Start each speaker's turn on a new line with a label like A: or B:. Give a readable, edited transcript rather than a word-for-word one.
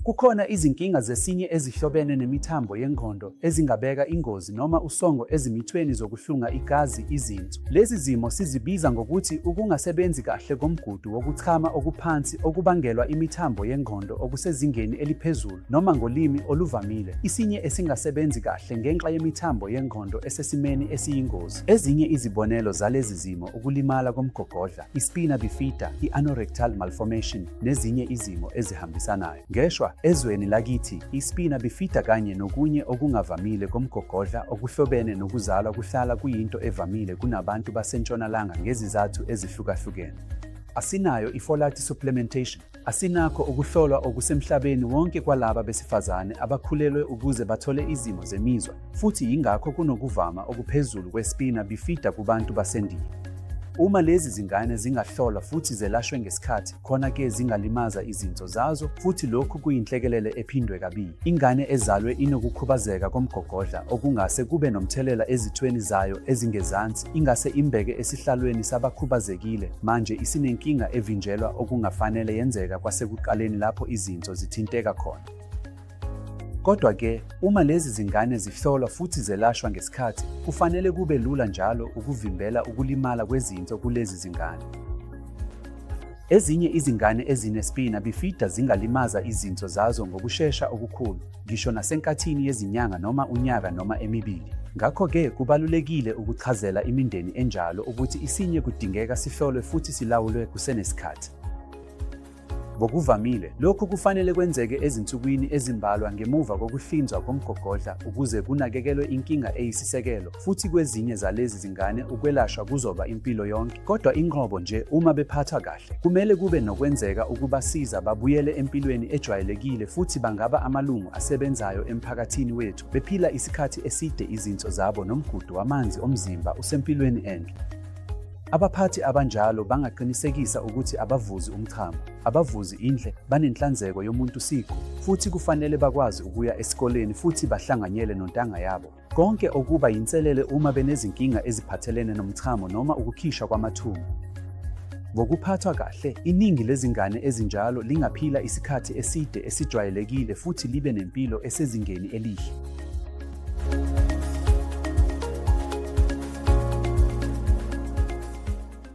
A: Kukhona izinkinga zesinye ezihlobene nemithambo yengqondo ezingabeka ingozi noma usongo ezimithweni zokuhlunga igazi izinso. Lezi zimo sizibiza ngokuthi ukungasebenzi kahle komgudu wokuchama okuphansi okubangelwa imithambo yengqondo okusezingeni eliphezulu noma ngolimi oluvamile, isinye esingasebenzi kahle ngenxa yemithambo yengqondo esesimeni esiyingozi. Ezinye izibonelo zalezi zimo ukulimala komgogodla, ispina bifida, i-anorectal malformation nezinye izimo ezihambisanayo. Ngeshwa, ezweni lakithi, ispina bifida kanye nokunye okungavamile komgogodla okuhlobene nokuzalwa kuhlala kuyinto evamile kunabantu basentshonalanga ngezizathu ezihlukahlukene. Asinayo i-folate supplementation. Asinakho ukuhlolwa okusemhlabeni wonke kwalaba besifazane abakhulelwe ukuze bathole izimo zemizwa, futhi yingakho kunokuvama okuphezulu kwespina bifida kubantu basendiya. Uma lezi zingane zingahlolwa futhi zelashwe ngesikhathi, khona-ke zingalimaza izinso zazo, futhi lokhu kuyinhlekelele ephindwe kabili. Ingane ezalwe inokukhubazeka komgogodla okungase kube nomthelela ezithweni zayo ezingezansi, ingase imbeke esihlalweni sabakhubazekile, manje isinenkinga evinjelwa okungafanele yenzeka kwasekuqaleni lapho izinso zithinteka khona. Kodwa-ke, uma lezi zingane zihlolwa futhi zelashwa ngesikhathi, kufanele kube lula njalo ukuvimbela ukulimala kwezinso kulezi zingane. Ezinye izingane ezinespina bifida zingalimaza izinso zazo ngokushesha okukhulu, ngisho nasenkathini yezinyanga noma unyaka noma emibili. Ngakho-ke kubalulekile ukuchazela imindeni enjalo ukuthi isinye kudingeka sihlolwe futhi silawulwe kusenesikhathi. Ngokuvamile, lokhu kufanele kwenzeke ezinsukwini ezimbalwa ngemuva kokuhlinzwa komgogodla ukuze kunakekelwe inkinga eyisisekelo, futhi kwezinye zalezi zingane ukwelashwa kuzoba impilo yonke. Kodwa inqobo nje uma bephathwa kahle, kumele kube nokwenzeka ukubasiza babuyele empilweni ejwayelekile futhi bangaba amalungu asebenzayo emphakathini wethu, bephila isikhathi eside izinso zabo nomgudu wamanzi omzimba usempilweni enhle. Abaphathi abanjalo bangaqinisekisa ukuthi abavuzi umchamo, abavuzi indle, banenhlanzeko yomuntu siqu, futhi kufanele bakwazi ukuya esikoleni futhi bahlanganyele nontanga yabo. Konke okuba yinselele uma benezinkinga eziphathelene nomchamo noma ukukhishwa kwamathumbu. Ngokuphathwa kahle, iningi lezingane ezinjalo lingaphila isikhathi eside esijwayelekile futhi libe nempilo esezingeni elihle.